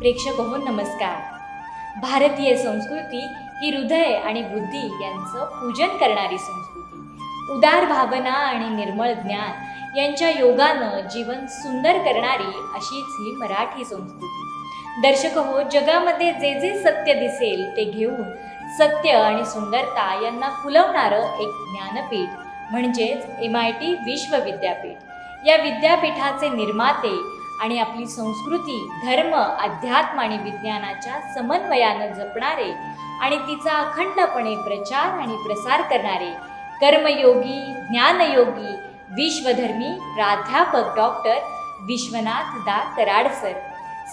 प्रेक्षक हो नमस्कार. भारतीय संस्कृती ही हृदय आणि बुद्धी यांचं पूजन करणारी संस्कृती. उदार भावना आणि निर्मळ ज्ञान यांच्या योगानं जीवन सुंदर करणारी अशीच ही मराठी संस्कृती. दर्शक हो, जगामध्ये जे जे सत्य दिसेल ते घेऊन सत्य आणि सुंदरता यांना फुलवणारं एक ज्ञानपीठ म्हणजेच MIT विश्वविद्यापीठ. या विद्यापीठाचे निर्माते आणि आपली संस्कृती, धर्म, अध्यात्म आणि विज्ञानाच्या समन्वयानं जपणारे आणि तिचा अखंडपणे प्रचार आणि प्रसार करणारे कर्मयोगी, ज्ञानयोगी, विश्वधर्मी प्राध्यापक डॉक्टर विश्वनाथ दा कराड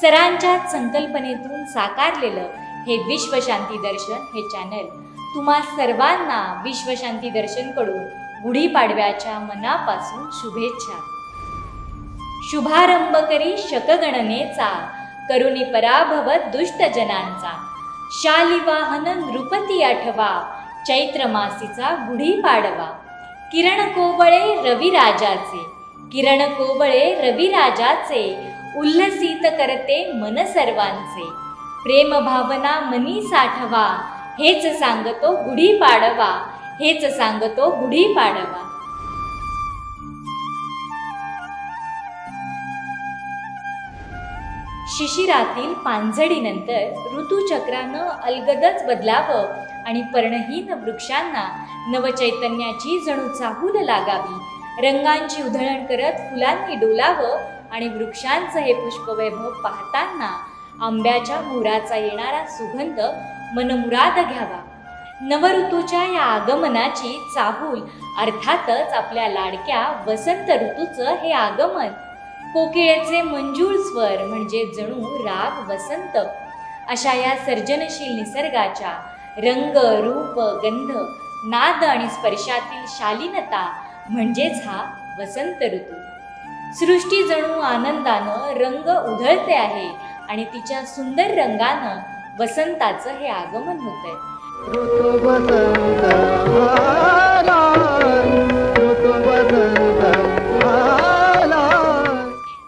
सरांच्या संकल्पनेतून साकारलेलं हे विश्वशांती दर्शन हे चॅनल तुम्हा सर्वांना विश्वशांती दर्शनकडून गुढीपाडव्याच्या मनापासून शुभेच्छा. शुभारंभ करी शकगणनेचा, करुणी पराभव दुष्टजनांचा. शालिवाहन नृपती आठवा, चैत्र मासीचा गुढीपाडवा. किरण कोवळे रविराजाचे, किरण कोवळे रविराजाचे, उल्हसित करते मन सर्वांचे. प्रेम भावना मनी साठवा, हेच सांगतो गुढीपाडवा, हेच सांगतो गुढीपाडवा. शिशिरातील पानझडीनंतर ऋतुचक्रानं अलगदच बदलावं आणि पर्णहीन वृक्षांना नवचैतन्याची जणू चाहूल लागावी. रंगांची उधळण करत फुलांनी डोलावं आणि वृक्षांचं हे पुष्पवैभव पाहताना आंब्याच्या मोहराचा येणारा सुगंध मनमुराद घ्यावा. नवऋतूच्या या आगमनाची चाहूल अर्थातच आपल्या लाडक्या वसंत ऋतूचं हे आगमन. कोकिळेचे मंजूळ स्वर म्हणजे जणू राग वसंत. अशा या सर्जनशील निसर्गाच्या रंग, रूप, गंध, नाद आणि स्पर्शातील शालीनता म्हणजेच हा वसंत ऋतू. सृष्टी जणू आनंदानं रंग उधळते आहे आणि तिच्या सुंदर रंगानं वसंताचं हे आगमन होतंय.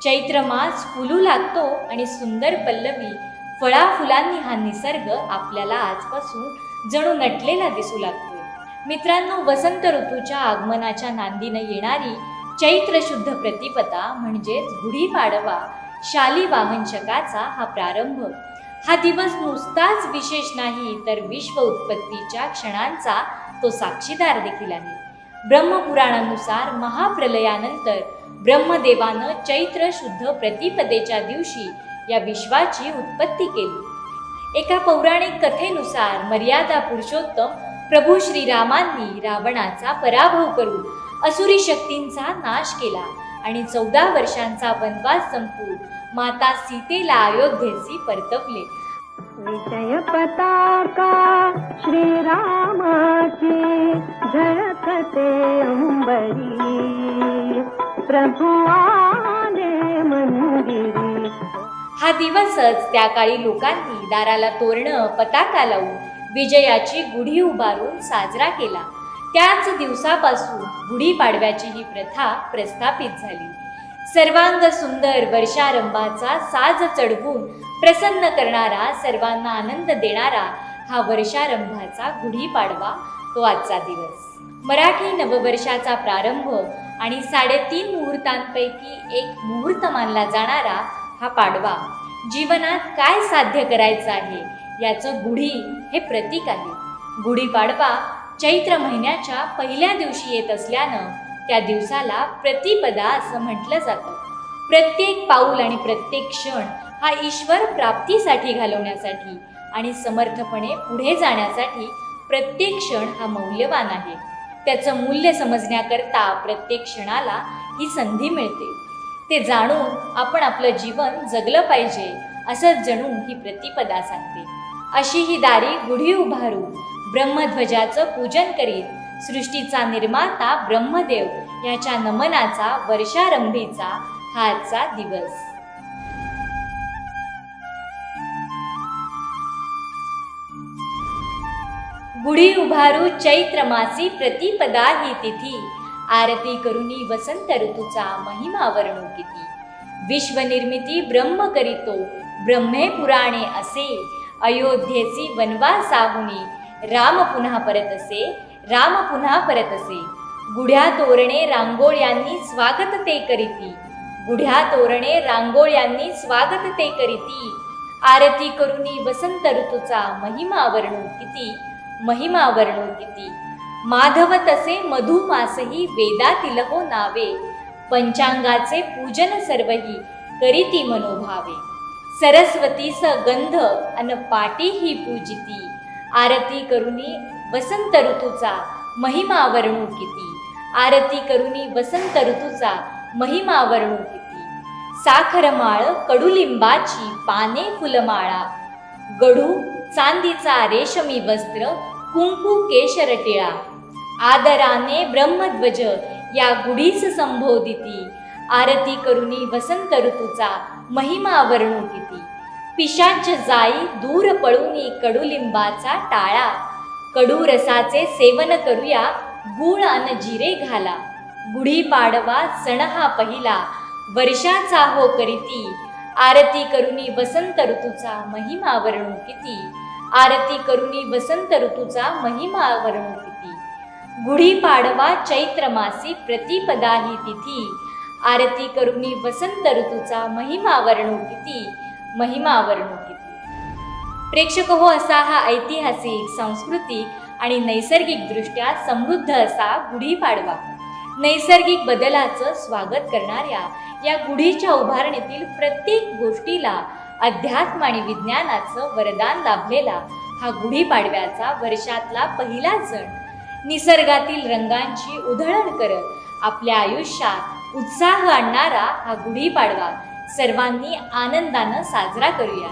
चैत्र मास फुलू लागतो आणि सुंदर पल्लवी फळा फुलांनी हा निसर्ग आपल्याला आजपासून जणू नटलेला दिसू लागतोय. मित्रांनो, वसंत ऋतूच्या आगमनाच्या नांदीनं येणारी चैत्र शुद्ध प्रतिपदा म्हणजेच गुढीपाडवा, शालिवाहन शकाचा हा प्रारंभ. हा दिवस नुसताच विशेष नाही तर विश्व उत्पत्तीच्या क्षणांचा तो साक्षीदार देखील आहे. ब्रह्मपुराणानुसार महाप्रलयानंतर ब्रह्मदेवानं चैत्र शुद्ध प्रतिपदेच्या दिवशी या विश्वाची उत्पत्ती केली. एका पौराणिक कथेनुसार मर्यादा पुरुषोत्तम प्रभू श्रीरामांनी रावणाचा पराभव करून असुरी शक्तींचा नाश केला आणि 14 वर्षांचा वनवास संपवून माता सीतेला अयोध्येसी परतवले. विजय पताका श्रीरामाची झळकते अंबरी, प्रभू आले मंदिरी. हा दिवसच त्या काळी लोकांनी दाराला तोरणं, पताका लावून विजयाची गुढी उभारून साजरा केला. त्याच दिवसापासून गुढीपाडव्याची ही प्रथा प्रस्थापित झाली. सर्वांग सुंदर वर्षारंभाचा साज चढवून प्रसन्न करणारा, सर्वांना आनंद देणारा हा वर्षारंभाचा गुढीपाडवा तो आजचा दिवस. मराठी नववर्षाचा प्रारंभ आणि 3.5 मुहूर्तांपैकी एक मुहूर्त मानला जाणारा हा पाडवा जीवनात काय साध्य करायचं आहे याचं गुढी हे प्रतीक आहे. गुढीपाडवा चैत्र महिन्याच्या पहिल्या दिवशी येत असल्यानं त्या दिवसाला प्रतिपदा असं म्हटलं जातं. प्रत्येक पाऊल आणि प्रत्येक क्षण हा ईश्वर प्राप्तीसाठी घालवण्यासाठी आणि समर्थपणे पुढे जाण्यासाठी प्रत्येक क्षण हा मौल्यवान आहे. त्याचं मूल्य समजण्याकरता प्रत्येक क्षणाला ही संधी मिळते. ते जाणून आपण आपलं जीवन जगलं पाहिजे असंच जणू ही प्रतिपदा सांगते. अशी ही दारी गुढी उभारून ब्रह्मध्वजाचं पूजन करीत सृष्टीचा निर्माता ब्रह्मदेव याच्या नमनाचा वर्षारंभीचा हा आजचा दिवस. गुढी उभारू चैत्र मासी प्रतिपदा ही तिथी, आरती करुनी वसंत ऋतूचा महिमा वर्णू किती. विश्वनिर्मिती ब्रह्म करीतो, ब्रह्मे पुराणे असे, अयोध्येची वनवासाहुनी राम पुन्हा परत असे, राम पुन्हा परत असे. गुढ्या तोरणे रांगोळ्यांनी स्वागत ते करीती, गुढ्या तोरणे रांगोळ्यांनी स्वागत ते करीती. आरती करुनी वसंत ऋतूचा महिमा वर्णू किती, महिमा वर्णू किती. माधव तसे मधुमासही वेदातील हो नावे, पंचांगाचे पूजन सर्वही करीती मनोभावे. सरस्वतीस गंध अन पाटीही पूजिती, आरती करुनी वसंत ऋतूचा महिमा वर्णू किती, आरती करुनी वसंत ऋतूचा महिमा वर्णू किती. साखरमाळ कडुलिंबाची पाने फुलमाळा, गढू चांदीचा रेशमी वस्त्र कुंकू केशर टिळा. आदराने ब्रह्मध्वज या गुढीस संबोधिती, आरती करुनी वसंत ऋतूचा महिमा वर्णू किती. पिशाच जाई दूर पळूनी कडुलिंबाचा टाळा, कडू रसाचे सेवन करूया गुळ अन जिरे घाला. गुढी पाडवा सण हा पहिला वर्षाचा हो करीती, आरती करुनी वसंत ऋतूचा महिमा वर्णू किती, आरती करुनी वसंत ऋतूचा महिमा वर्णू किती. गुढी पाडवा चैत्र मासी प्रतिपदा ही तिथी, आरती करुनी वसंत ऋतूचा महिमा वर्णू किती, महिमा वर्णू किती. प्रेक्षक हो, असा हा ऐतिहासिक, सांस्कृतिक आणि नैसर्गिकदृष्ट्या समृद्ध असा गुढीपाडवा. नैसर्गिक बदलाचं स्वागत करणाऱ्या या गुढीच्या उभारणीतील प्रत्येक गोष्टीला अध्यात्म आणि विज्ञानाचं वरदान लाभलेला हा गुढीपाडव्याचा वर्षातला पहिला सण. निसर्गातील रंगांची उधळण करत आपल्या आयुष्यात उत्साह आणणारा हा गुढीपाडवा सर्वांनी आनंदानं साजरा करूया.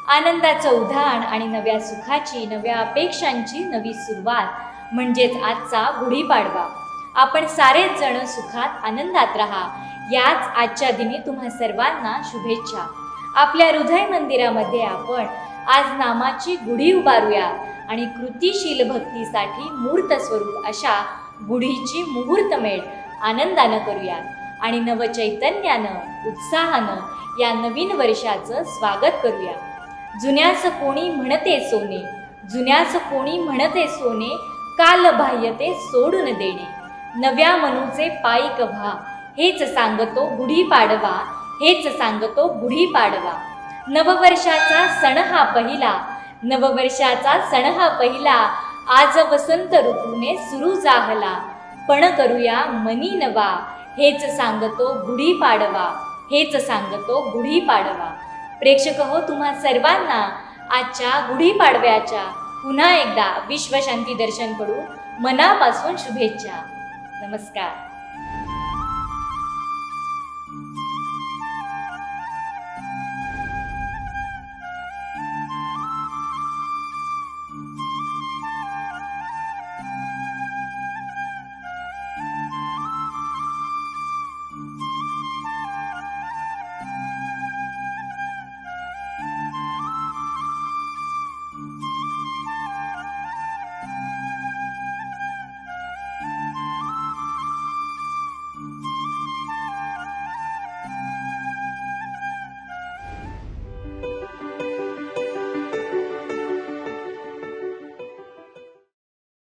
आनंदाचं उधाण आणि नव्या सुखाची, नव्या अपेक्षांची नवी सुरुवात म्हणजेच आजचा गुढीपाडवा. आपण सारेच जण सुखात आनंदात राहा, याच आजच्या दिनी तुम्हा सर्वांना शुभेच्छा. आपल्या हृदय मंदिरामध्ये आपण आज नामाची गुढी उभारूया आणि कृतिशील भक्तीसाठी मूर्त स्वरूप अशा गुढीची मुहूर्तमेढ आनंदानं करूया आणि नवचैतन्यानं, उत्साहानं या नवीन वर्षाचं स्वागत करूया. जुन्यास कोणी म्हणते सोने, जुन्यास कोणी म्हणते सोने, काल बाह्य ते सोडून देणे. नव्या मनूचे पायी व्हा, हेच सांगतो गुढीपाडवा, हेच सांगतो गुढीपाडवा. नववर्षाचा सण हा पहिला, नववर्षाचा सण हा पहिला, आज वसंत ऋतूने सुरू जाहला. पण करूया मनी नवा, हेच सांगतो गुढीपाडवा, हेच सांगतो गुढीपाडवा. प्रेक्षक हो, तुम्हा सर्वांना आजच्या गुढीपाडव्याच्या पुन्हा एकदा विश्वशांती दर्शनकडून मनापासून शुभेच्छा. नमस्कार.